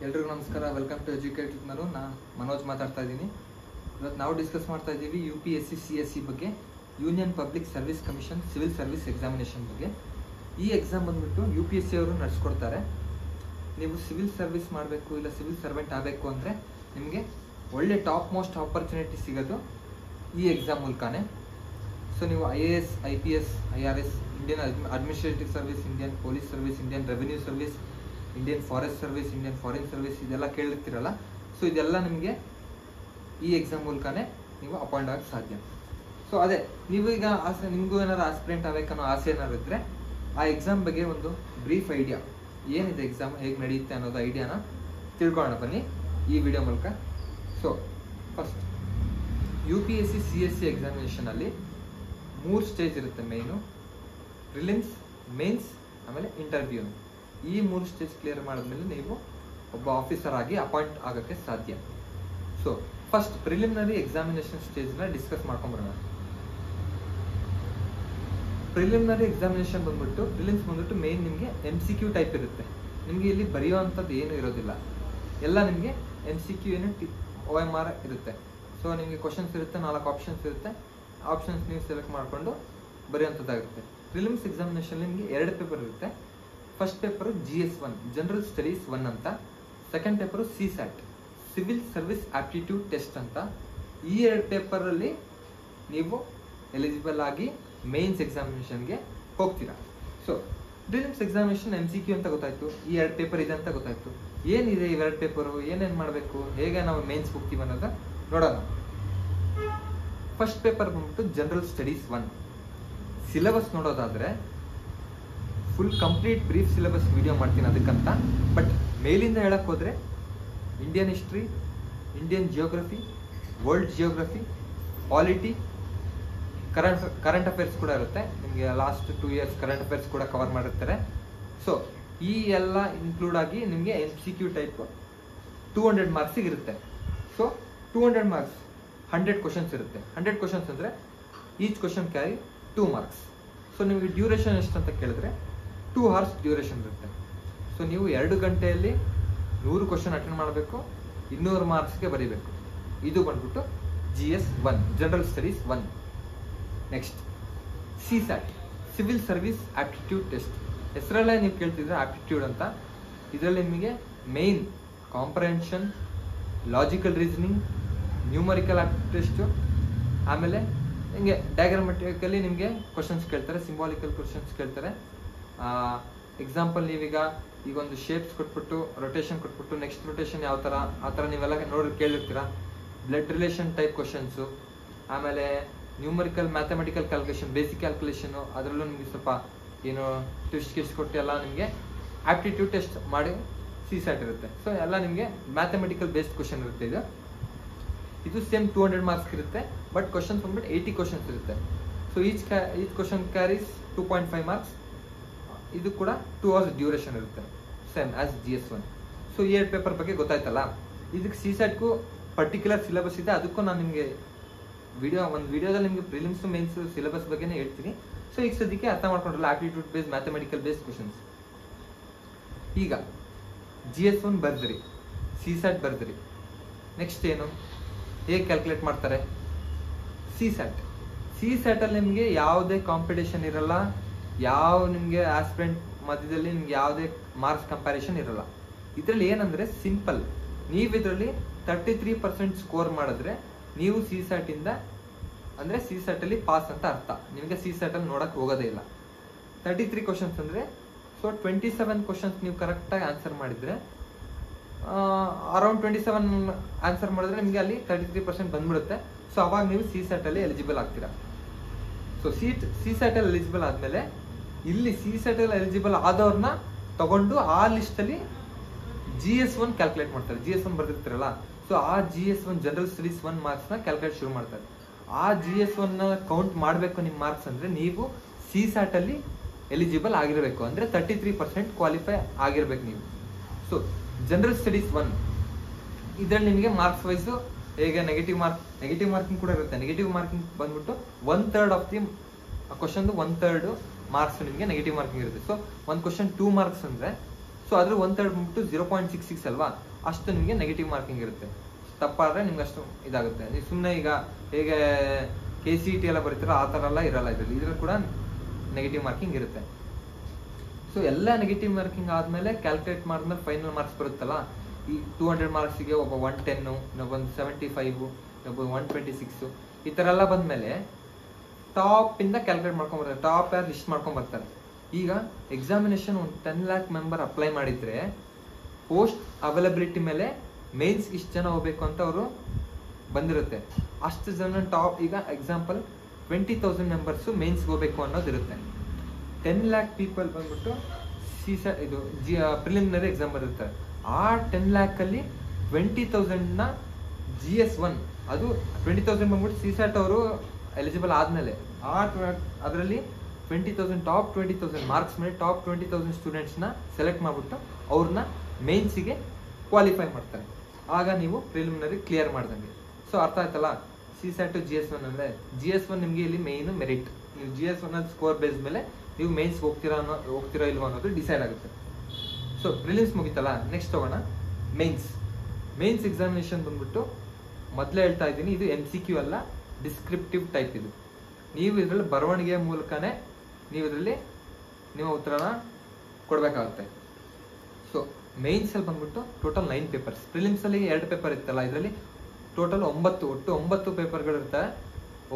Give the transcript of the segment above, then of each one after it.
ಎಲ್ರಿಗೂ ನಮಸ್ಕಾರ. Welcome to educate. ನಾನು ಮನೋಜ್ ಮಾತಾಡ್ತಾ ಇದ್ದೀನಿ. ಇವತ್ತು ನಾವು ಡಿಸ್ಕಸ್ ಮಾಡ್ತಾ ಇದ್ದೀವಿ UPSC CSE ಬಗ್ಗೆ, union public service commission civil service examination ಬಗ್ಗೆ. ಈ ಎಕ್ಸಾಮ್ ಬಂದ್ಬಿಟ್ಟು UPSC ಅವರು ನಡೆಸ್ಕೊಡ್ತಾರೆ. ನೀವು ಸಿವಿಲ್ ಸರ್ವಿಸ್ ಮಾಡಬೇಕು ಇಲ್ಲ ಸಿವಿಲ್ ಸರ್ವೆಂಟ್ ಆಗಬೇಕು ಅಂದರೆ ನಿಮಗೆ ಒಳ್ಳೆ ಟಾಪ್ ಮೋಸ್ಟ್ ಆಪರ್ಚುನಿಟಿ ಸಿಗೋದು ಈ ಎಕ್ಸಾಮ್ ಮೂಲಕನೇ. ಸೊ ನೀವು IAS, IPS, IRS, Indian administrative service, Indian police service, Indian revenue service, Indian forest service, Indian foreign service ಇದೆಲ್ಲ ಕೇಳಿರ್ತೀರಲ್ಲ. ಸೊ ಇದೆಲ್ಲ ನಿಮಗೆ ಈ ಎಕ್ಸಾಮ್ ಮೂಲಕನೇ ನೀವು ಅಪಾಯಿಂಟ್ ಆಗಕ್ಕೆ ಸಾಧ್ಯ. ಸೊ ಅದೇ ನೀವು ಈಗ ನಿಮಗೂ ಏನಾದ್ರು ಆಸ್ಪಿರೆಂಟ್ ಆಗಬೇಕನ್ನೋ ಆಸೆ ಏನಾದ್ರು ಇದ್ದರೆ ಆ ಎಕ್ಸಾಮ್ ಬಗ್ಗೆ ಒಂದು ಬ್ರೀಫ್ ಐಡಿಯಾ, ಏನಿದೆ ಎಕ್ಸಾಮ್, ಹೇಗೆ ನಡೆಯುತ್ತೆ ಅನ್ನೋದು ಐಡಿಯಾನ ತಿಳ್ಕೊಳ್ಳೋಣ ಬನ್ನಿ ಈ ವಿಡಿಯೋ ಮೂಲಕ. So first UPSC CSE ಎಕ್ಸಾಮಿನೇಷನಲ್ಲಿ 3 stage ಇರುತ್ತೆ. ಮೇಯ್ನು ಪ್ರಿಲಿಮ್ಸ್, ಮೇನ್ಸ್, ಆಮೇಲೆ ಇಂಟರ್ವ್ಯೂ. ಈ 3 ಸ್ಟೇಜ್ ಕ್ಲಿಯರ್ ಮಾಡಿದ್ಮೇಲೆ ನೀವು ಒಬ್ಬ ಆಫೀಸರ್ ಆಗಿ ಅಪಾಯಿಂಟ್ ಆಗೋಕ್ಕೆ ಸಾಧ್ಯ. ಸೊ ಫಸ್ಟ್ ಪ್ರಿಲಿಮಿನರಿ ಎಕ್ಸಾಮಿನೇಷನ್ ಸ್ಟೇಜ್ನ ಡಿಸ್ಕಸ್ ಮಾಡ್ಕೊಂಬರೋಣ. ಪ್ರಿಲಿಮಿನರಿ ಎಕ್ಸಾಮಿನೇಷನ್ ಬಂದ್ಬಿಟ್ಟು ಪ್ರಿಲಿಮ್ಸ್ ಬಂದ್ಬಿಟ್ಟು ಮೇನ್ ನಿಮಗೆ MCQ ಟೈಪ್ ಇರುತ್ತೆ. ನಿಮಗೆ ಇಲ್ಲಿ ಬರೆಯುವಂಥದ್ದು ಏನು ಇರೋದಿಲ್ಲ, ಎಲ್ಲ ನಿಮಗೆ MCQ ಏನು OMR ಇರುತ್ತೆ. ಸೊ ನಿಮಗೆ ಕ್ವಶನ್ಸ್ ಇರುತ್ತೆ, 4 ಆಪ್ಷನ್ಸ್ ಇರುತ್ತೆ. ಆಪ್ಷನ್ಸ್ ನೀವು ಸೆಲೆಕ್ಟ್ ಮಾಡಿಕೊಂಡು ಬರೆಯುವಂಥದ್ದಾಗುತ್ತೆ. ಪ್ರಿಲಿಮ್ಸ್ ಎಕ್ಸಾಮಿನೇಷನ್ ನಿಮಗೆ 2 ಪೇಪರ್ ಇರುತ್ತೆ. First paper GS1 general studies 1 ಅಂತ, second paper CSAT civil service aptitude test ಅಂತ. ಈ 2 ಪೇಪರಲ್ಲಿ ನೀವು ಎಲಿಜಿಬಲ್ ಆಗಿ ಮೇನ್ಸ್ ಎಕ್ಸಾಮಿನೇಷನ್ಗೆ ಹೋಗ್ತೀರಾ. ಸೊ ಪ್ರಿಲಿಮ್ಸ್ ಎಕ್ಸಾಮಿನೇಷನ್ MCQ ಅಂತ ಗೊತ್ತಾಯ್ತು, ಈ 2 ಪೇಪರ್ ಇದೆ ಅಂತ ಗೊತ್ತಾಯ್ತು. ಏನಿದೆ ಈ 2 ಪೇಪರು, ಏನೇನು ಮಾಡಬೇಕು, ಹೇಗೆ ನಾವು ಮೇನ್ಸ್ ಹೋಗ್ತೀವಿ ಅನ್ನೋದು ನೋಡೋಣ. ಫಸ್ಟ್ ಪೇಪರ್ ಬಂದ್ಬಿಟ್ಟು ಜನರಲ್ ಸ್ಟಡೀಸ್ 1. ಸಿಲೆಬಸ್ ನೋಡೋದಾದ್ರೆ full complete brief syllabus video ಮಾಡ್ತೀನಿ ಅದಕ್ಕಂತ. ಬಟ್ ಮೇಲಿಂದ ಹೇಳಕ್ ಹೋದ್ರೆ Indian history, Indian geography, world geography, polity, current affairs ಕೂಡ ಇರುತ್ತೆ. ನಿಮಗೆ ಲಾಸ್ಟ್ 2 ಇಯರ್ಸ್ ಕರೆಂಟ್ ಅಫೇರ್ಸ್ ಕೂಡ ಕವರ್ ಮಾಡಿರ್ತಾರೆ. ಸೊ ಈ ಎಲ್ಲ ಇನ್ಕ್ಲೂಡ್ ಆಗಿ ನಿಮಗೆ MCQ ಟೈಪ್ 200 ಮಾರ್ಕ್ಸಿಗೆ ಇರುತ್ತೆ. ಸೊ 200 ಮಾರ್ಕ್ಸ್ 100 ಕ್ವಶನ್ಸ್ ಇರುತ್ತೆ. 100 ಕ್ವಶನ್ಸ್ ಅಂದರೆ each question carry 2 marks. So ನಿಮಗೆ ಡ್ಯೂರೇಷನ್ ಎಷ್ಟು ಅಂತ ಕೇಳಿದ್ರೆ 2 hours ಡ್ಯೂರೇಷನ್ ಇರುತ್ತೆ. ಸೊ ನೀವು 2 ಗಂಟೆಯಲ್ಲಿ 100 ಕ್ವಶನ್ ಅಟೆಂಡ್ ಮಾಡಬೇಕು, 200 ಮಾರ್ಕ್ಸ್ಗೆ ಬರೀಬೇಕು. ಇದು ಬಂದ್ಬಿಟ್ಟು GS1 general studies 1. Next CSAT civil service aptitude test. ಹೆಸರಲ್ಲೇ ನೀವು ಕೇಳ್ತಿದ್ರೆ ಆಪ್ಟಿಟ್ಯೂಡ್ ಅಂತ. ಇದರಲ್ಲಿ ನಿಮಗೆ main comprehension, logical reasoning, numerical aptitude test, ಆಮೇಲೆ ನಿಮಗೆ ಡಯಾಗ್ರಾಮೆಟಿಕಲಿ ನಿಮಗೆ ಕ್ವಶನ್ಸ್ ಕೇಳ್ತಾರೆ, ಸಿಂಬಾಲಿಕಲ್ ಕ್ವಶನ್ಸ್ ಕೇಳ್ತಾರೆ. ಎಕ್ಸಾಂಪಲ್ ನೀವೀಗ ಒಂದು ಶೇಪ್ಸ್ ಕೊಟ್ಬಿಟ್ಟು ರೊಟೇಷನ್ ಕೊಟ್ಬಿಟ್ಟು ನೆಕ್ಸ್ಟ್ ರೊಟೇಷನ್ ಯಾವ ಥರ ಆ ಥರ ನೀವೆಲ್ಲ ನೋಡಿ ಕೇಳಿರ್ತೀರಾ. ಬ್ಲಡ್ ರಿಲೇಷನ್ ಟೈಪ್ ಕ್ವಶನ್ಸು, ಆಮೇಲೆ numerical mathematical calculation, basic calculation, ಅದರಲ್ಲೂ ನಿಮಗೆ ಸ್ವಲ್ಪ ಏನು ಟ್ವಿಸ್ಟ್ ಕೊಟ್ಟು ಎಲ್ಲ ನಿಮಗೆ ಆಪ್ಟಿಟ್ಯೂಡ್ ಟೆಸ್ಟ್ ಮಾಡಿ CSAT ಇರುತ್ತೆ. ಸೊ ಎಲ್ಲ ನಿಮಗೆ ಮ್ಯಾಥಮೆಟಿಕಲ್ ಬೇಸ್ಡ್ ಕ್ವಶನ್ ಇರುತ್ತೆ. ಇದು ಸೇಮ್ 200 ಮಾರ್ಕ್ಸ್ ಇರುತ್ತೆ. ಬಟ್ ಕ್ವಶನ್ಸ್ ಬಂದ್ಬಿಟ್ಟು 80 ಕ್ವಶನ್ಸ್ ಇರುತ್ತೆ. So each question carries 2.5 marks. ಇದು ಕೂಡ 2 hours ಡ್ಯೂರೇಷನ್ ಇರುತ್ತೆ, ಸೇಮ್ ಆಸ್ GS1. ಸೊ ಈ 2 ಪೇಪರ್ ಬಗ್ಗೆ ಗೊತ್ತಾಯ್ತಲ್ಲ. ಇದಕ್ಕೆ CSATಗೂ ಪರ್ಟಿಕ್ಯುಲರ್ ಸಿಲೆಬಸ್ ಇದೆ. ಅದಕ್ಕೂ ನಾನು ನಿಮಗೆ ಒಂದು ವಿಡಿಯೋದಲ್ಲಿ ನಿಮಗೆ ಪ್ರಿಲಿಮ್ಸ್ ಮೇನ್ಸ್ ಸಿಲೆಬಸ್ ಬಗ್ಗೆನೇ ಹೇಳ್ತೀನಿ. ಸೊ ಈಗ ಸದ್ಯಕ್ಕೆ ಅರ್ಥ ಮಾಡ್ಕೊಂಡ್ರಲ್ಲ, aptitude based mathematical based questions. ಈಗ GS1 ಬರ್ದಿರಿ, CSAT ಬರ್ದಿರಿ. ನೆಕ್ಸ್ಟ್ ಏನು, ಹೇಗೆ ಕ್ಯಾಲ್ಕುಲೇಟ್ ಮಾಡ್ತಾರೆ? CSAT ಅಲ್ಲಿ ನಿಮಗೆ ಯಾವುದೇ ಕಾಂಪಿಟೇಷನ್ ಇರಲ್ಲ, ನಿಮಗೆ ಆಸ್ಪಿರೆಂಟ್ ಮಧ್ಯದಲ್ಲಿ ನಿಮ್ಗೆ ಯಾವುದೇ ಮಾರ್ಕ್ಸ್ ಕಂಪ್ಯಾರಿಸನ್ ಇರಲ್ಲ. ಇದರಲ್ಲಿ ಏನಂದ್ರೆ ಸಿಂಪಲ್, ನೀವು ಇದರಲ್ಲಿ 33% ಸ್ಕೋರ್ ಮಾಡಿದ್ರೆ ನೀವು CSAT ಇಂದ ಅಂದ್ರೆ CSAT ಅಲ್ಲಿ ಪಾಸ್ ಅಂತ ಅರ್ಥ. ನಿಮಗೆ CSAT ಅಲ್ಲಿ ನೋಡಕ್ ಹೋಗೋದೇ ಇಲ್ಲ. 33 ಕ್ವಶನ್ಸ್ ಅಂದ್ರೆ ಸೊ 27 ಕ್ವಶನ್ಸ್ ನೀವು ಕರೆಕ್ಟಾಗಿ ಆನ್ಸರ್ ಮಾಡಿದ್ರೆ, ಅರೌಂಡ್ 27 ಆನ್ಸರ್ ಮಾಡಿದ್ರೆ ನಿಮಗೆ ಅಲ್ಲಿ 33% ಬಂದ್ಬಿಡುತ್ತೆ. ಸೊ ಅವಾಗ ನೀವು CSAT ಅಲ್ಲಿ ಎಲಿಜಿಬಲ್ ಆಗ್ತೀರಾ. ಸೊ CSAT ಅಲ್ಲಿ ಎಲಿಜಿಬಲ್ ಆದ್ಮೇಲೆ ಇಲ್ಲಿ CSAT ಅಲ್ಲಿ ಎಲಿಜಿಬಲ್ ಆದವ್ರನ್ನ ತಗೊಂಡು ಆ ಲಿಸ್ಟ್ ಅಲ್ಲಿ GS1 ಕ್ಯಾಲ್ಕುಲೇಟ್ ಮಾಡ್ತಾರೆ. GS1 ಬರ್ದಿರ್ತಾರಲ್ಲ, ಸೊ ಆ GS1 ಜನರಲ್ ಸ್ಟಡೀಸ್ 1 ಮಾರ್ಕ್ಸ್ ನ ಕ್ಯಾಲ್ಕುಲೇಟ್ ಶುರು ಮಾಡ್ತಾರೆ. ಆ GS1 ನ ಕೌಂಟ್ ಮಾಡಬೇಕು ನಿಮ್ಮ ಮಾರ್ಕ್ಸ್ ಅಂದ್ರೆ ನೀವು CSAT ಅಲ್ಲಿ ಎಲಿಜಿಬಲ್ ಆಗಿರಬೇಕು, ಅಂದ್ರೆ 33% ಕ್ವಾಲಿಫೈ ಆಗಿರ್ಬೇಕು ನೀವು. ಸೊ ಜನರಲ್ ಸ್ಟಡೀಸ್ 1 ಇದ್ರಲ್ಲಿ ನಿಮಗೆ ಮಾರ್ಕ್ಸ್ ವೈಸ್ ಹೇಗೆ ನೆಗೆಟಿವ್ ಮಾರ್ಕಿಂಗ್ ಕೂಡ ಇರುತ್ತೆ. ನೆಗೆಟಿವ್ ಮಾರ್ಕಿಂಗ್ ಬಂದ್ಬಿಟ್ಟು 1/3 ಆಫ್ ದಿ ಕ್ವಶನ್ 1/3 ಮಾರ್ಕ್ಸ್ ನಿಮಗೆ ನೆಗೆಟಿವ್ ಮಾರ್ಕಿಂಗ್ ಇರುತ್ತೆ. ಸೊ ಒಂದು ಕ್ವಶನ್ 2 ಮಾರ್ಕ್ಸ್ ಅಂದ್ರೆ ಸೊ ಅದ್ರ 1/3 ಬಂದ್ಬಿಟ್ಟು 0.66 ಅಲ್ವಾ. ಅಷ್ಟು ನಿಮಗೆ ನೆಗೆಟಿವ್ ಮಾರ್ಕಿಂಗ್ ಇರುತ್ತೆ. ತಪ್ಪಾದರೆ ನಿಮ್ಗೆ ಅಷ್ಟು ಇದಾಗುತ್ತೆ. ನೀವು ಸುಮ್ಮನೆ ಈಗ ಹೇಗೆ KCET ಎಲ್ಲ ಬರೀತೀರೋ ಆ ಥರ ಎಲ್ಲ ಇರಲ್ಲ ಇದ್ರಲ್ಲಿ ಕೂಡ ನೆಗೆಟಿವ್ ಮಾರ್ಕಿಂಗ್ ಇರುತ್ತೆ. ಸೊ ಎಲ್ಲ ನೆಗೆಟಿವ್ ಮಾರ್ಕಿಂಗ್ ಆದಮೇಲೆ ಕ್ಯಾಲ್ಕುಲೇಟ್ ಮಾಡಿದ್ಮೇಲೆ ಫೈನಲ್ ಮಾರ್ಕ್ಸ್ ಬರುತ್ತಲ್ಲ, ಈ 200 ಮಾರ್ಕ್ಸಿಗೆ ಒಬ್ಬ 110, ಇನ್ನೊಬ್ಬ 75, ಇನ್ನೊಬ್ಬ 126 ಈ ಥರ ಎಲ್ಲ ಬಂದಮೇಲೆ ಟಾಪಿಂದ ಕ್ಯಾಲ್ಕುಲೇಟ್ ಮಾಡ್ಕೊಂಡ್ಬರ್ತಾರೆ. ಟಾಪ್ ಯಾರು ಲಿಸ್ಟ್ ಮಾಡ್ಕೊಂಡ್ಬರ್ತಾರೆ. ಈಗ ಎಕ್ಸಾಮಿನೇಷನ್ ಒಂದು 10 lakh ಮೆಂಬರ್ ಅಪ್ಲೈ ಮಾಡಿದರೆ ಪೋಸ್ಟ್ ಅವೈಲಬಿಲಿಟಿ ಮೇಲೆ ಮೇನ್ಸ್ ಇಷ್ಟು ಜನ ಹೋಗ್ಬೇಕು ಅಂತ ಅವರು ಬಂದಿರುತ್ತೆ. ಅಷ್ಟು ಜನ ಟಾಪ್, ಈಗ ಎಕ್ಸಾಂಪಲ್ 20,000 ಮೆಂಬರ್ಸು ಮೇನ್ಸ್ಗೆ ಹೋಗ್ಬೇಕು ಅನ್ನೋದಿರುತ್ತೆ. 10 lakh ಪೀಪಲ್ ಬಂದ್ಬಿಟ್ಟು ಇದು ಪ್ರಿಲಿಮಿನರಿ ಎಕ್ಸಾಮ್ ಬರುತ್ತೆ. ಆ 10 lakhಲ್ಲಿ 20,000ನ GS1, ಅದು 20,000 ಬಂದ್ಬಿಟ್ಟು CSAT ಅವರು ಎಲಿಜಿಬಲ್ ಆದಮೇಲೆ ಅದರಲ್ಲಿ 20,000 ಟಾಪ್ 20,000 ಮಾರ್ಕ್ಸ್ ಮೇಲೆ ಟಾಪ್ 20,000 ಸ್ಟೂಡೆಂಟ್ಸ್ನ ಸೆಲೆಕ್ಟ್ ಮಾಡಿಬಿಟ್ಟು ಅವ್ರನ್ನ ಮೇನ್ಸಿಗೆ ಕ್ವಾಲಿಫೈ ಮಾಡ್ತಾರೆ. ಆಗ ನೀವು ಪ್ರಿಲಿಮಿನರಿ ಕ್ಲಿಯರ್ ಮಾಡ್ದಂಗೆ. ಸೊ ಅರ್ಥ ಆಯ್ತಲ್ಲ, CSAT GS1 ಅಂದರೆ GS1 ನಿಮಗೆ ಇಲ್ಲಿ ಮೇಯ್ನು ಮೆರಿಟ್. ನೀವು GS1 ಸ್ಕೋರ್ ಬೇಸ್ ಮೇಲೆ ನೀವು ಮೇನ್ಸ್ ಹೋಗ್ತಿರೋ ಇಲ್ವೋ ಅನ್ನೋದು ಡಿಸೈಡ್ ಆಗುತ್ತೆ. ಸೊ ಪ್ರಿಲಿಮ್ಸ್ ಮುಗಿತಲ್ಲ, ನೆಕ್ಸ್ಟ್ ಹೋಗೋಣ ಮೇನ್ಸ್ ಎಕ್ಸಾಮಿನೇಷನ್ ಬಂದ್ಬಿಟ್ಟು ಮೊದಲೇ ಹೇಳ್ತಾ ಇದ್ದೀನಿ, ಇದು MCQ ಅಲ್ಲ, ಡಿಸ್ಕ್ರಿಪ್ಟಿವ್ ಟೈಪ್. ಇದು ನೀವು ಇದರಲ್ಲಿ ಬರವಣಿಗೆಯ ಮೂಲಕನೇ ನೀವು ಇದರಲ್ಲಿ ನಿಮ್ಮ ಉತ್ತರನ ಕೊಡಬೇಕಾಗುತ್ತೆ. ಸೊ ಮೇನ್ಸಲ್ಲಿ ಬಂದ್ಬಿಟ್ಟು ಟೋಟಲ್ 9 ಪೇಪರ್ಸ್. ಪ್ರಿಲಿಮ್ಸಲ್ಲಿ 2 ಪೇಪರ್ ಇತ್ತಲ್ಲ, ಇದರಲ್ಲಿ ಟೋಟಲ್ 9 ಪೇಪರ್ಗಳಿರ್ತವೆ.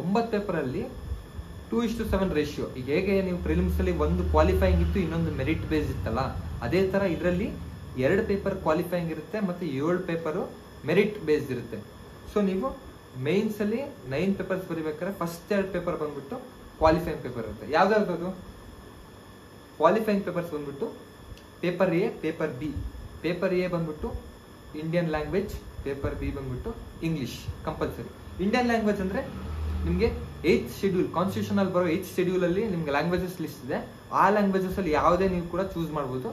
9 ಪೇಪರಲ್ಲಿ 2:7 ರೇಷಿಯೋ. ಈಗ ಹೇಗೆ ನೀವು ಪ್ರಿಲಿಮ್ಸಲ್ಲಿ ಒಂದು ಕ್ವಾಲಿಫೈಯಿಂಗ್ ಇತ್ತು, ಇನ್ನೊಂದು ಮೆರಿಟ್ ಬೇಸ್ ಇತ್ತಲ್ಲ, ಅದೇ ಥರ ಇದರಲ್ಲಿ 2 ಪೇಪರ್ ಕ್ವಾಲಿಫೈಯಿಂಗ್ ಇರುತ್ತೆ ಮತ್ತು 7 ಪೇಪರು ಮೆರಿಟ್ ಬೇಸ್ಡ್ ಇರುತ್ತೆ. ಸೊ ನೀವು ಮೇನ್ಸಲ್ಲಿ 9 ಪೇಪರ್ಸ್ ಬರೀಬೇಕಾದ್ರೆ ಫಸ್ಟ್ 2 ಪೇಪರ್ ಬಂದ್ಬಿಟ್ಟು ಕ್ವಾಲಿಫೈಯಿಂಗ್ ಪೇಪರ್ ಇರುತ್ತೆ. ಯಾವ್ದಾದ್ರು ಕ್ವಾಲಿಫೈಯಿಂಗ್ ಪೇಪರ್ಸ್ ಬಂದ್ಬಿಟ್ಟು paper A, paper B. Paper A ಬಂದ್ಬಿಟ್ಟು ಇಂಡಿಯನ್ ಲ್ಯಾಂಗ್ವೇಜ್, ಪೇಪರ್ B ಬಂದ್ಬಿಟ್ಟು ಇಂಗ್ಲಿಷ್ ಕಂಪಲ್ಸರಿ. ಇಂಡಿಯನ್ ಲ್ಯಾಂಗ್ವೇಜ್ ಅಂದರೆ ನಿಮಗೆ 8th ಶೆಡ್ಯೂಲ್, ಕಾನ್ಸ್ಟಿಟ್ಯೂಷನಲ್ಲಿ ಬರೋ 8th ಶೆಡ್ಯೂಲಲ್ಲಿ ನಿಮ್ಗೆ ಲ್ಯಾಂಗ್ವೇಜಸ್ ಲಿಸ್ಟ್ ಇದೆ. ಆ ಲ್ಯಾಂಗ್ವೇಜಸಲ್ಲಿ ಯಾವುದೇ ನೀವು ಕೂಡ ಚೂಸ್ ಮಾಡ್ಬೋದು.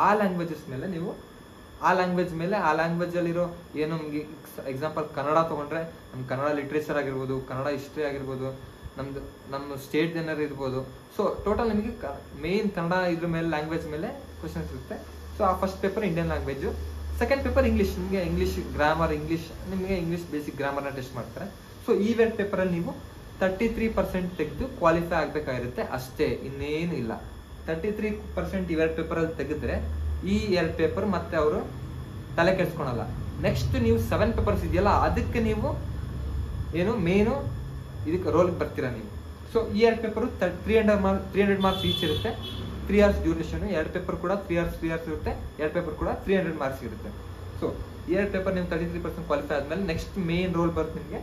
ಆ ಲ್ಯಾಂಗ್ವೇಜಸ್ ಮೇಲೆ ನೀವು ಆ ಲ್ಯಾಂಗ್ವೇಜಲ್ಲಿರೋ ಏನು ನಮಗೆ ಎಕ್ಸಾಂಪಲ್ ಕನ್ನಡ ತೊಗೊಂಡ್ರೆ ನಮ್ಮ ಕನ್ನಡ ಲಿಟ್ರೇಚರ್ ಆಗಿರ್ಬೋದು, ಕನ್ನಡ ಹಿಸ್ಟ್ರಿ ಆಗಿರ್ಬೋದು, ನಮ್ಮ ಸ್ಟೇಟ್ ಏನಾರು ಇರ್ಬೋದು. ಸೊ ಟೋಟಲ್ ನಿಮಗೆ ಮೇನ್ ಕನ್ನಡ ಇದ್ರ ಮೇಲೆ ಲ್ಯಾಂಗ್ವೇಜ್ ಮೇಲೆ ಕ್ವಶನ್ಸ್ ಇರುತ್ತೆ. ಸೊ ಆ first paper Indian language. Second paper English. ನಿಮಗೆ ಇಂಗ್ಲೀಷ್ ಗ್ರಾಮರ್, ನಿಮಗೆ ಇಂಗ್ಲೀಷ್ ಬೇಸಿಕ್ ಗ್ರಾಮರ್ನ ಟೆಸ್ಟ್ ಮಾಡ್ತಾರೆ. ಸೊ ಈ 2 ಪೇಪರಲ್ಲಿ ನೀವು 33% ತೆಗೆದು ಕ್ವಾಲಿಫೈ ಆಗಬೇಕಾಗಿರುತ್ತೆ ಅಷ್ಟೇ, ಇನ್ನೇನು ಇಲ್ಲ. 33% ಈ 2 ಪೇಪರಲ್ಲಿ ತೆಗೆದ್ರೆ ಈ 2 ಪೇಪರ್ ಮತ್ತೆ ಅವರು ತಲೆ ಕೆಡಿಸ್ಕೊಳಲ್ಲ. ನೆಕ್ಸ್ಟ್ ನೀವು 7 ಪೇಪರ್ಸ್ ಇದೆಯಲ್ಲ, ಅದಕ್ಕೆ ನೀವು ಏನು ಮೇನು ಇದಕ್ಕೆ ರೋಲ್ಗೆ ಬರ್ತೀರಾ ನೀವು. ಸೊ ಈ 2 ಪೇಪರು 300 ಮಾರ್ಕ್ಸ್ ಈಚ್ ಇರುತ್ತೆ. 3 hours ಡ್ಯೂರೇಷನ್. 2 ಪೇಪರ್ ಕೂಡ 3 hours ಇರುತ್ತೆ. 2 ಪೇಪರ್ ಕೂಡ 300 ಮಾರ್ಕ್ಸ್ ಇರುತ್ತೆ. ಸೊ ಈ 2 ಪೇಪರ್ ನೀವು 33% ಕ್ವಾಲಿಫೈ ಆದಮೇಲೆ ನೆಕ್ಸ್ಟ್ ಮೇನ್ ರೋಲ್ ಬರುತ್ತೆ ನಿಮಗೆ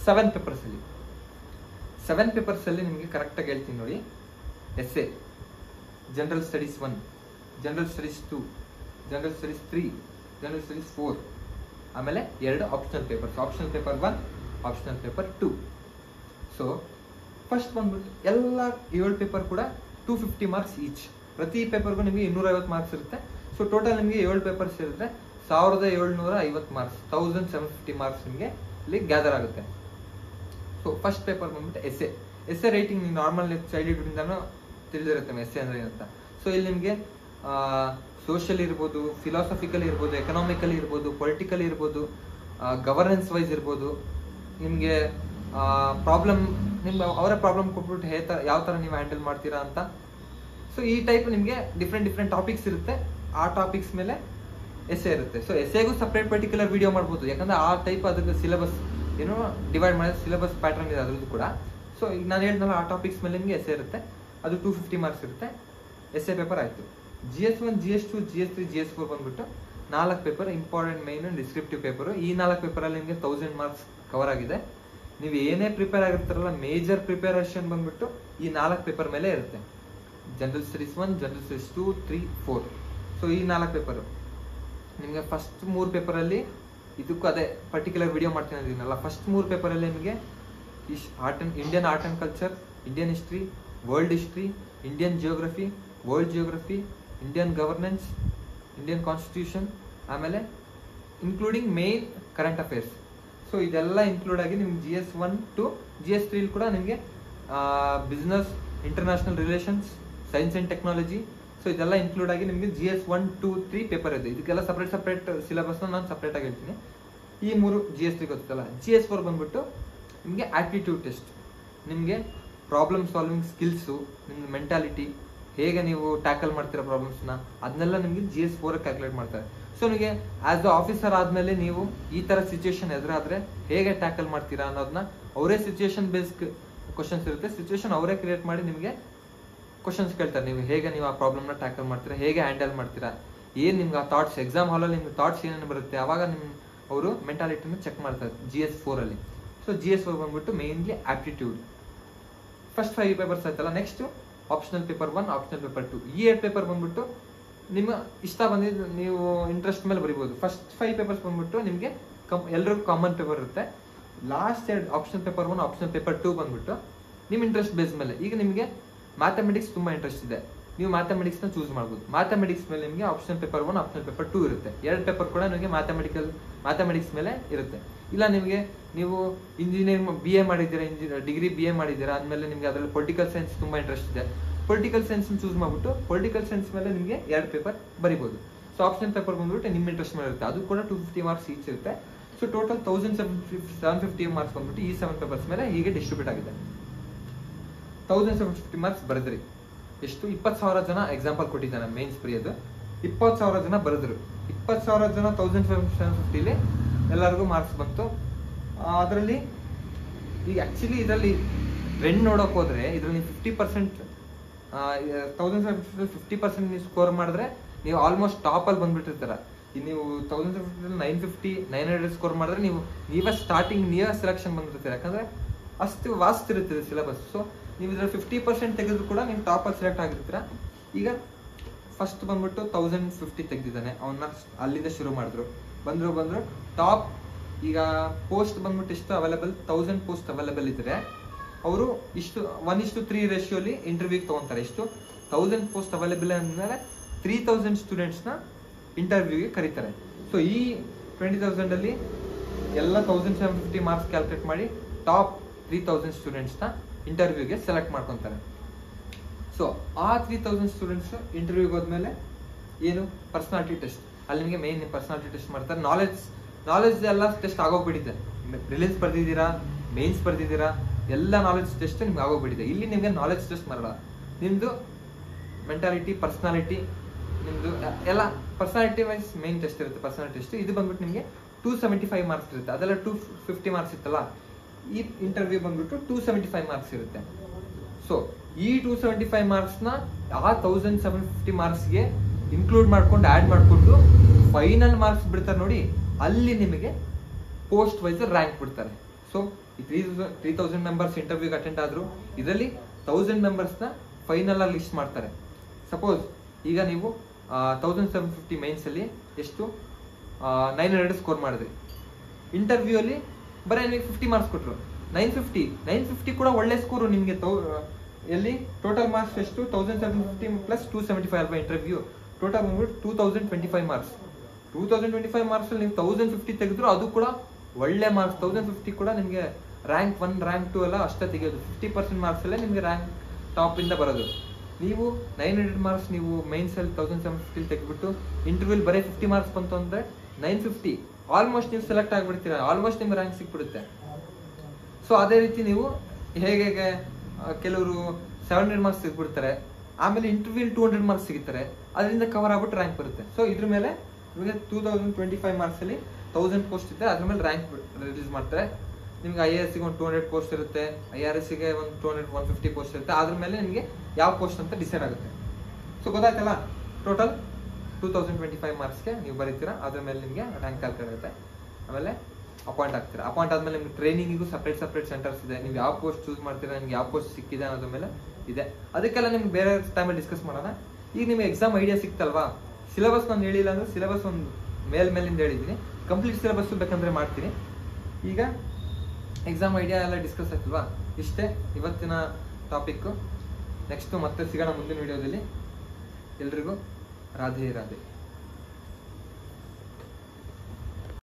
7 ಪೇಪರ್ಸಲ್ಲಿ. 7 ಪೇಪರ್ಸಲ್ಲಿ ನಿಮಗೆ ಕರೆಕ್ಟಾಗಿ ಹೇಳ್ತೀನಿ ನೋಡಿ. Essay, general studies 1, general studies 2, general studies 3, general studies 4, ಆಮೇಲೆ 2 optional papers. Optional paper 1, optional paper 2. So first ಬಂದ್ಬಿಟ್ಟು ಎಲ್ಲ 7 ಪೇಪರ್ ಕೂಡ 250 ಮಾರ್ಕ್ಸ್ ಈಚ್. ಪ್ರತಿ ಪೇಪರ್ಗೂ ನಿಮಗೆ 250 ಮಾರ್ಕ್ಸ್ ಇರುತ್ತೆ. ಸೊ ಟೋಟಲ್ ನಿಮಗೆ 7 ಪೇಪರ್ಸ್ ಇರುತ್ತೆ, 1750 ಮಾರ್ಕ್ಸ್, 1750 ಮಾರ್ಕ್ಸ್ ನಿಮಗೆ ಇಲ್ಲಿ ಗ್ಯಾದರ್ ಆಗುತ್ತೆ. ಸೊ ಫಸ್ಟ್ ಪೇಪರ್ ಬಂದ್ಬಿಟ್ಟು ಎಸ್ಸೆ ರೈಟಿಂಗ್. ನೀವು ನಾರ್ಮಲ್ ಚೈಲ್ಡ್ಹುಡ್ಡಿಂದನೂ ತಿಳಿದಿರುತ್ತೆ ಎಸ್ಸೆ ಅಂದರೆ ಅಂತ. ಸೊ ಇಲ್ಲಿ ನಿಮಗೆ ಸೋಷಿಯಲ್ ಇರ್ಬೋದು, ಫಿಲಾಸಫಿಕಲ್ ಇರ್ಬೋದು, ಎಕನಾಮಿಕಲ್ ಇರ್ಬೋದು, ಪೊಲಿಟಿಕಲ್ ಇರ್ಬೋದು, ಗವರ್ನೆನ್ಸ್ ವೈಸ್ ಇರ್ಬೋದು. ನಿಮಗೆ ಪ್ರಾಬ್ಲಮ್, ನಿಮ್ಗೆ ಅವರ ಪ್ರಾಬ್ಲಮ್ ಕೊಟ್ಬಿಟ್ಟು ಯಾವ ಥರ ನೀವು ಹ್ಯಾಂಡಲ್ ಮಾಡ್ತೀರಾ ಅಂತ. ಸೊ ಈ ಟೈಪ್ ನಿಮಗೆ ಡಿಫ್ರೆಂಟ್ ಟಾಪಿಕ್ಸ್ ಇರುತ್ತೆ. ಆ ಟಾಪಿಕ್ಸ್ ಮೇಲೆ ಎಸ್ಸೆ ಇರುತ್ತೆ. ಸೊ ಎಸ್ಸೆಗೂ ಸಪ್ರೇಟ್ ಪರ್ಟಿಕ್ಯುಲರ್ ವಿಡಿಯೋ ಮಾಡ್ಬೋದು, ಯಾಕಂದರೆ ಆ ಟೈಪ್ ಅದಕ್ಕೆ ಸಿಲೆಬಸ್ ಏನೋ ಡಿವೈಡ್ ಮಾಡಿದ ಸಿಲೆಬಸ್ ಪ್ಯಾಟರ್ನ್ ಇದೆ ಅದ್ರದ್ದು ಕೂಡ. ಸೊ ಈಗ ನಾನು ಹೇಳಿದ್ನಲ್ಲ, ಆ ಟಾಪಿಕ್ಸ್ ಮೇಲೆ ನಿಮಗೆ ಎಸ್ಸೆ ಇರುತ್ತೆ. ಅದು 250 ಮಾರ್ಕ್ಸ್ ಇರುತ್ತೆ. ಎಸ್ಸೆ ಪೇಪರ್ ಆಯಿತು. GS1, GS2, GS3, GS4 ಬಂದ್ಬಿಟ್ಟು 4 paper, important main descriptive paper. ಈ 4 ಪೇಪರಲ್ಲಿ ನಿಮಗೆ 1000 ಮಾರ್ಕ್ಸ್ ಕವರ್ ಆಗಿದೆ. ನೀವು ಏನೇ ಪ್ರಿಪೇರ್ ಆಗಿರ್ತಾರಲ್ಲ, ಮೇಜರ್ ಪ್ರಿಪೇರೇಷನ್ ಬಂದ್ಬಿಟ್ಟು ಈ 4 ಪೇಪರ್ ಮೇಲೆ ಇರುತ್ತೆ. General studies 1, general studies 2, 3, 4. So ಈ 4 ಪೇಪರು ನಿಮಗೆ ಫಸ್ಟ್ 3 ಪೇಪರಲ್ಲಿ ಇದಕ್ಕೂ ಅದೇ ಪರ್ಟಿಕ್ಯುಲರ್ ವಿಡಿಯೋ ಮಾಡ್ತೀನಿ ಅಂದಿದ್ದೀನಲ್ಲ. ಫಸ್ಟ್ 3 ಪೇಪರಲ್ಲಿ ನಿಮಗೆ Indian art and culture, Indian history, world history, Indian geography, world geography, Indian governance, Indian constitution, ಆಮೇಲೆ including main current affairs. So ಇದೆಲ್ಲ ಇನ್ಕ್ಲೂಡ್ ಆಗಿ ನಿಮ್ಗೆ GS1 to GS3 ಕೂಡ ನಿಮಗೆ business, international relations, science and technology, so ಇದೆಲ್ಲ include ಆಗಿ ನಿಮಗೆ GS 1, 2, 3 paper ಇದೆ. ಇದಕ್ಕೆಲ್ಲ ಸಪ್ರೇಟ್ ಸಿಲೆಬಸ್ನ ನಾನು ಸಪ್ರೇಟ್ ಆಗಿ ಹೇಳ್ತೀನಿ. ಈ 3 GS 3 ಗೊತ್ತಲ್ಲ. GS 4 ಬಂದ್ಬಿಟ್ಟು ನಿಮಗೆ ಆಪ್ಟಿಟ್ಯೂಡ್ ಟೆಸ್ಟ್, ನಿಮಗೆ ಪ್ರಾಬ್ಲಮ್ ಸಾಲ್ವಿಂಗ್ ಸ್ಕಿಲ್ಸು, ನಿಮ್ಗೆ ಮೆಂಟಾಲಿಟಿ, ಹೇಗೆ ನೀವು ಟ್ಯಾಕಲ್ ಮಾಡ್ತೀರಾ ಪ್ರಾಬ್ಲಮ್ಸ್ನ, ಅದನ್ನೆಲ್ಲ ನಿಮಗೆ GS 4 ಕ್ಯಾಲ್ಕುಲೇಟ್ ಮಾಡ್ತಾರೆ. ಸೊ ನಿಮಗೆ ಆಸ್ ಅ ಆಫೀಸರ್ ಆದಮೇಲೆ ನೀವು ಈ ಥರ ಸಿಚುವೇಶನ್ ಎದುರಾದರೆ ಹೇಗೆ ಟ್ಯಾಕಲ್ ಮಾಡ್ತೀರಾ ಅನ್ನೋದನ್ನ ಅವರೇ ಸಿಚುವೇಶನ್ ಬೇಸ್ಡ್ ಕ್ವಶನ್ಸ್ ಇರುತ್ತೆ. ಸಿಚುವೇಶನ್ ಅವರೇ ಕ್ರಿಯೇಟ್ ಮಾಡಿ ನಿಮಗೆ ಕ್ವಶನ್ಸ್ ಕೇಳ್ತಾರೆ. ನೀವು ಹೇಗೆ ನೀವು ಆ ಪ್ರಾಬ್ಲಮ್ನ ಟ್ಯಾಕಲ್ ಮಾಡ್ತೀರಾ, ಹೇಗೆ ಹ್ಯಾಂಡಲ್ ಮಾಡ್ತೀರಾ, ಏನು ನಿಮ್ಗೆ ಆ ಥಾಟ್ಸ್, ಎಕ್ಸಾಮ್ ಹಾಲಲ್ಲಿ ನಿಮ್ಗೆ ಥಾಟ್ಸ್ ಏನೇನು ಬರುತ್ತೆ ಅವಾಗ ನಿಮ್ಮ ಅವರು ಮೆಂಟಾಲಿಟಿನ ಚೆಕ್ ಮಾಡ್ತಾರೆ GS 4 ಅಲ್ಲಿ. ಸೊ GS 4 ಬಂದ್ಬಿಟ್ಟು ಮೇನ್ಲಿ ಆಪ್ಟಿಟ್ಯೂಡ್. ಫಸ್ಟ್ 5 ಪೇಪರ್ಸ್ ಆಯ್ತಲ್ಲ. Next optional paper 1, optional paper 2. ಈ 2 ಪೇಪರ್ ಬಂದ್ಬಿಟ್ಟು ನಿಮ್ಮ ಇಷ್ಟ ಬಂದಿದ್ದು ನೀವು ಇಂಟ್ರೆಸ್ಟ್ ಮೇಲೆ ಬರಿಬೋದು. ಫಸ್ಟ್ 5 ಪೇಪರ್ಸ್ ಬಂದ್ಬಿಟ್ಟು ನಿಮಗೆ ಎಲ್ರಿಗೂ ಕಾಮನ್ ಪೇಪರ್ ಇರುತ್ತೆ. Last 2 optional paper 1, optional paper 2 ಬಂದ್ಬಿಟ್ಟು ನಿಮ್ಮ ಇಂಟ್ರೆಸ್ಟ್ ಬೇಸ್ ಮೇಲೆ. ಈಗ ನಿಮಗೆ ಮ್ಯಾಥಮೆಟಿಕ್ಸ್ ತುಂಬ ಇಂಟ್ರೆಸ್ಟ್ ಇದೆ, ನೀವು ಮ್ಯಾಥಮೆಟಿಕ್ಸ್ನ ಚೂಸ್ ಮಾಡ್ಬೋದು. ಮ್ಯಾಥಮೆಟಿಕ್ಸ್ ಮೇಲೆ ನಿಮಗೆ ಆಪ್ಷನಲ್ ಪೇಪರ್ 1, ಆಪ್ಷನಲ್ ಪೇಪರ್ 2 ಇರುತ್ತೆ. 2 ಪೇಪರ್ ಕೂಡ ನಿಮಗೆ ಮ್ಯಾಥಮೆಟಿಕ್ಸ್ ಮೇಲೆ ಇರುತ್ತೆ. ಇಲ್ಲ ನಿಮಗೆ ನೀವು ಇಂಜಿನಿಯರಿಂಗ್ BA ಮಾಡಿದ್ದೀರಾ, ಡಿಗ್ರಿ BA ಮಾಡಿದ್ದೀರಾ, ಆದಮೇಲೆ ನಿಮಗೆ ಅದರಲ್ಲಿ ಪೊಲಿಟಿಕಲ್ ಸೈನ್ಸ್ ತುಂಬ ಇಂಟ್ರೆಸ್ಟ್ ಇದೆ, ಪೊಲಿಟಿಕಲ್ ಸೈನ್ಸ್ ಚೂಸ್ ಮಾಡ್ಬಿಟ್ಟು ಪೊಲಿಟಿಕಲ್ ಸೈನ್ಸ್ ಮೇಲೆ ನಿಮಗೆ 2 ಪೇಪರ್ ಬರಿಬೋದು. ಸೊ ಆಪ್ಷನ್ ಪೇಪರ್ ಬಂದ್ಬಿಟ್ಟು ನಿಮ್ಮ ಇಂಟ್ರೆಸ್ಟ್ ಮೇಲೆ ಇರುತ್ತೆ, ಅದು ಕೂಡ 250 ಮಾರ್ಕ್ಸ್ ಈಚ್ ಇರುತ್ತೆ. ಸೊ ಟೋಟಲ್ 1750 ಮಾರ್ಕ್ಸ್ ಬಂದ್ಬಿಟ್ಟು ಈ 7 ಪೇಪರ್ಸ್ ಮೇಲೆ ಹೀಗೆ ಡಿಸ್ಟ್ರಿಬ್ಯೂಟ್ ಆಗಿದೆ. 1750 ಮಾರ್ಕ್ಸ್ ಬರೆದ್ರಿ. ಎಷ್ಟು? 20,000 ಜನ ಎಕ್ಸಾಂಪಲ್ ಕೊಟ್ಟಿದ್ದಾನೆ ಮೇನ್ಸ್ ಬರೆಯೋದು. 20,000 ಜನ ಬರೆದ್ರು. 20,000 ಜನ 1750 ಎಲ್ಲರಿಗೂ ಮಾರ್ಕ್ಸ್ ಬಂತು. ಅದರಲ್ಲಿ ಈಗ ಆಕ್ಚುಲಿ ಇದರಲ್ಲಿ ಟ್ರೆಂಡ್ ನೋಡೋಕೆ ಹೋದ್ರೆ ಇದರಲ್ಲಿ 50% 1750 ನೀವು ಸ್ಕೋರ್ ಮಾಡಿದ್ರೆ ನೀವು ಆಲ್ಮೋಸ್ಟ್ ಟಾಪ್ ಅಲ್ಲಿ ಬಂದ್ಬಿಟ್ಟಿರ್ತಾರ. ನೀವು 1750 900 ಸ್ಕೋರ್ ಮಾಡಿದ್ರೆ ನೀವೇ ಸ್ಟಾರ್ಟಿಂಗ್ ನೀವೇ ಸೆಲೆಕ್ಷನ್ ಬಂದಿರ್ತೀರ. ಯಾಕಂದ್ರೆ ಅಷ್ಟು ವಾಸ್ಟ್ ಇರುತ್ತೆ ಸಿಲೆಬಸ್. ಸೊ ನೀವು ಇದ್ರಲ್ಲಿ 50% ತೆಗೆದ್ರು ಕೂಡ ನೀವು ಟಾಪ್ ಅಲ್ಲಿ ಸೆಲೆಕ್ಟ್ ಆಗಿರ್ತೀರ. ಈಗ ಫಸ್ಟ್ ಬಂದ್ಬಿಟ್ಟು 1050 ತೆಗೆದಿದ್ದಾನೆ, ಅವನ್ನ ಅಲ್ಲಿಂದ ಶುರು ಮಾಡಿದ್ರು. ಬಂದ್ರು ಟಾಪ್. ಈಗ ಪೋಸ್ಟ್ ಬಂದ್ಬಿಟ್ಟು ಎಷ್ಟು ಅವೈಲೇಬಲ್? 1000 ಪೋಸ್ಟ್ ಅವೈಲೇಬಲ್ ಇದ್ರೆ ಅವರು ಇಷ್ಟು 1:3 ರೇಷಿಯೋಲಿ ಇಂಟರ್ವ್ಯೂಗೆ ತಗೊಂತಾರೆ. ಎಷ್ಟು? 1000 ಪೋಸ್ಟ್ ಅವೈಲೇಬಲ್ ಅಂದಮೇಲೆ 3000 ಸ್ಟೂಡೆಂಟ್ಸ್ನ ಇಂಟರ್ವ್ಯೂಗೆ ಕರೀತಾರೆ. ಸೊ ಈ 20,000 ಅಲ್ಲಿ ಎಲ್ಲ 1750 ಮಾರ್ಕ್ಸ್ ಕ್ಯಾಲ್ಕುಲೇಟ್ ಮಾಡಿ ಟಾಪ್ 3000 ಸ್ಟೂಡೆಂಟ್ಸ್ನ ಇಂಟರ್ವ್ಯೂಗೆ ಸೆಲೆಕ್ಟ್ ಮಾಡ್ಕೊತಾರೆ. ಸೊ ಆ 3000 ಸ್ಟೂಡೆಂಟ್ಸ್ ಇಂಟರ್ವ್ಯೂಗೆ ಹೋದ್ಮೇಲೆ ಏನು? Personality test. ಅಲ್ಲಿ ನಿಮಗೆ ಮೇನ್ ಪರ್ಸನಾಲಿಟಿ ಟೆಸ್ಟ್ ಮಾಡ್ತಾರೆ. ನಾಲೆಜ್ ಎಲ್ಲ ಟೆಸ್ಟ್ ಆಗೋಗ್ಬಿಟ್ಟಿದೆ. ರಿಲೀಸ್ ಬರ್ದಿದ್ದೀರಾ, ಮೇನ್ಸ್ ಬರ್ದಿದ್ದೀರಾ, ಎಲ್ಲ ನಾಲೆಜ್ ಟೆಸ್ಟ್ ನಿಮ್ಗೆ ಆಗೋಗ್ಬಿಟ್ಟಿದೆ. ಇಲ್ಲಿ ನಿಮಗೆ ನಾಲೆಜ್ ಟೆಸ್ಟ್ ಮಾಡಲ್ಲ, ನಿಮ್ದು ಮೆಂಟಾಲಿಟಿ, ಪರ್ಸನಾಲಿಟಿ, ನಿಮ್ದು ಎಲ್ಲ ಪರ್ಸನಾಲಿಟಿ ವೈಸ್ ಮೇನ್ ಟೆಸ್ಟ್ ಇರುತ್ತೆ. ಪರ್ಸನಾಲಿಟಿ ಟೆಸ್ಟ್ ಇದು ಬಂದ್ಬಿಟ್ಟು ನಿಮಗೆ 275 ಮಾರ್ಕ್ಸ್ ಇರುತ್ತೆ. ಅದೆಲ್ಲ 250 ಮಾರ್ಕ್ಸ್ ಇತ್ತಲ್ಲ, ಈ ಇಂಟರ್ವ್ಯೂ ಬಂದ್ಬಿಟ್ಟು 275 ಮಾರ್ಕ್ಸ್ ಇರುತ್ತೆ. ಸೊ ಈ 275 ಮಾರ್ಕ್ಸ್ನ ಆ 1750 ಮಾರ್ಕ್ಸ್ಗೆ ಇನ್ಕ್ಲೂಡ್ ಮಾಡ್ಕೊಂಡು ಆ್ಯಡ್ ಮಾಡಿಕೊಂಡು ಫೈನಲ್ ಮಾರ್ಕ್ಸ್ ಬಿಡ್ತಾರೆ ನೋಡಿ, ಅಲ್ಲಿ ನಿಮಗೆ ಪೋಸ್ಟ್ ವೈಸ್ ರ್ಯಾಂಕ್ ಬಿಡ್ತಾರೆ. ಸೊ ಈ 3000 ಮೆಂಬರ್ಸ್ ಇಂಟರ್ವ್ಯೂಗೆ ಅಟೆಂಡ್ ಆದ್ರು, ಇದರಲ್ಲಿ 1000 ಮೆಂಬರ್ಸ್ನ ಫೈನಲ್ ಆಗಿ ಲಿಸ್ಟ್ ಮಾಡ್ತಾರೆ. ಸಪೋಸ್ ಈಗ ನೀವು 1750 ಮೈನ್ಸ್ ಅಲ್ಲಿ ಎಷ್ಟು 900 ಸ್ಕೋರ್ ಮಾಡಿದ್ರಿ, ಇಂಟರ್ವ್ಯೂ ಅಲ್ಲಿ ಬರೀ ನಿಮಗೆ 50 ಮಾರ್ಕ್ಸ್ ಕೊಟ್ಟರು. 950 ಕೂಡ ಒಳ್ಳೆ ಸ್ಕೋರು ನಿಮಗೆ. ಎಲ್ಲಿ ಟೋಟಲ್ ಮಾರ್ಕ್ಸ್ ಎಷ್ಟು? 1750 ಪ್ಲಸ್ 275 ಅಲ್ವಾ ಇಂಟರ್ವ್ಯೂ. ಟೋಟಲ್ ಬಂದ್ಬಿಟ್ಟು 2025 ಮಾರ್ಕ್ಸ್. 2025 ಮಾರ್ಕ್ಸ್ ಅಲ್ಲಿ ನೀವು 1050 ತೆಗೆದ್ರು ಅದು ಕೂಡ ಒಳ್ಳೆ ಮಾರ್ಕ್ಸ್. 1050 ಕೂಡ ನಿಮಗೆ ರ್ಯಾಂಕ್ 1, ರ್ಯಾಂಕ್ 2 ಎಲ್ಲ ಅಷ್ಟೇ ತೆಗೆಯೋದು. 50% ಮಾರ್ಕ್ಸ್ ಅಲ್ಲೇ ನಿಮಗೆ ರ್ಯಾಂಕ್ ಟಾಪ್ ಇಂದ ಬರೋದು. ನೀವು 900 ಮಾರ್ಕ್ಸ್ ನೀವು ಮೈನ್ಸ್ ಅಲ್ಲಿ 1750 ತೆಗೆದ್ಬಿಟ್ಟು ಇಂಟರ್ವ್ಯೂಲ್ ಬರೀ 50 ಮಾರ್ಕ್ಸ್ ಬಂತು ಅಂದ್ರೆ 950 ಆಲ್ಮೋಸ್ಟ್ ನೀವು ಸೆಲೆಕ್ಟ್ ಆಗಿಬಿಡ್ತೀರಾ, ಆಲ್ಮೋಸ್ಟ್ ನಿಮ್ಗೆ ರ್ಯಾಂಕ್ ಸಿಕ್ಬಿಡುತ್ತೆ. ಸೊ ಅದೇ ರೀತಿ ನೀವು ಹೇಗೆ ಕೆಲವರು 700 ಮಾರ್ಕ್ಸ್ ಸಿಗ್ಬಿಡ್ತಾರೆ, ಆಮೇಲೆ ಇಂಟರ್ವ್ಯೂಲ್ 200 ಮಾರ್ಕ್ಸ್ ಸಿಗುತ್ತಾರೆ, ಅದರಿಂದ ಕವರ್ ಆಗ್ಬಿಟ್ಟು ರ್ಯಾಂಕ್ ಬರುತ್ತೆ. ಸೊ ಇದ್ರ ಮೇಲೆ ಇವಾಗ 2025 ಮಾರ್ಕ್ಸ್ ಅಲ್ಲಿ 1000 ಪೋಸ್ಟ್ ಇದೆ, ಅದ್ರ ಮೇಲೆ ರ್ಯಾಂಕ್ ರಿಲೀಸ್ ಮಾಡ್ತಾರೆ. ನಿಮ್ಗೆ IAS ಗೆ ಒಂದು 200 ಪೋಸ್ಟ್ ಇರುತ್ತೆ, IRS ಗೆ ಒಂದು 150 ಪೋಸ್ಟ್ ಇರುತ್ತೆ. ಅದ್ರ ಮೇಲೆ ನಿಮಗೆ ಯಾವ ಪೋಸ್ಟ್ ಅಂತ ಡಿಸೈಡ್ ಆಗುತ್ತೆ. ಸೊ ಗೊತ್ತಾಯ್ತಲ್ಲ, ಟೋಟಲ್ 2025 ಮಾರ್ಕ್ಸ್ಗೆ ನೀವು ಬರೀತೀರಾ, ಅದ್ರ ಮೇಲೆ ನಿಮಗೆ ರ್ಯಾಂಕ್ ಕ್ಯಾಲ್ಕುಲೇಟ್ ಆಗುತ್ತೆ. ಆಮೇಲೆ ಅಪಾಯಿಂಟ್ ಆಗ್ತೀರಾ. ಅಪಾಯಿಂಟ್ ಆದ್ಮೇಲೆ ನಿಮ್ಗೆ ಟ್ರೈನಿಂಗಿಗೂ ಸಪ್ರೇಟ್ ಸೆಂಟರ್ಸ್ ಇದೆ. ನೀವು ಯಾವ ಪೋಸ್ಟ್ ಚೂಸ್ ಮಾಡ್ತೀರಾ, ನಿಮ್ಗೆ ಯಾವ ಪೋಸ್ಟ್ ಸಿಕ್ಕಿದೆ ಅನ್ನೋದ್ರ ಮೇಲೆ ಇದೆ. ಅದಕ್ಕೆಲ್ಲ ನಿಮ್ಗೆ ಬೇರೆ ಟೈಮಲ್ಲಿ ಡಿಸ್ಕಸ್ ಮಾಡೋಣ. ಈಗ ನಿಮ್ಗೆ ಎಕ್ಸಾಮ್ ಐಡಿಯಾ ಸಿಕ್ತಲ್ವಾ? ಸಿಲೆಬಸ್ ನಾನು ಹೇಳಿಲ್ಲ ಅಂದ್ರೆ ಸಿಲೆಬಸ್ ಒಂದು ಮೇಲಿಂದ ಹೇಳಿದ್ದೀನಿ. ಕಂಪ್ಲೀಟ್ ಸಿಲೆಬಸ್ ಬೇಕಂದ್ರೆ ಮಾಡ್ತೀನಿ. ಈಗ ಎಕ್ಸಾಮ್ ಐಡಿಯಾ ಎಲ್ಲ ಡಿಸ್ಕಸ್ ಆಯ್ತಲ್ವಾ? ಇಷ್ಟೇ ಇವತ್ತಿನ ಟಾಪಿಕ್ಕು. ನೆಕ್ಸ್ಟು ಮತ್ತೆ ಸಿಗೋಣ ಮುಂದಿನ ವಿಡಿಯೋದಲ್ಲಿ. ಎಲ್ರಿಗೂ ರಾಧೆ ರಾಧೆ.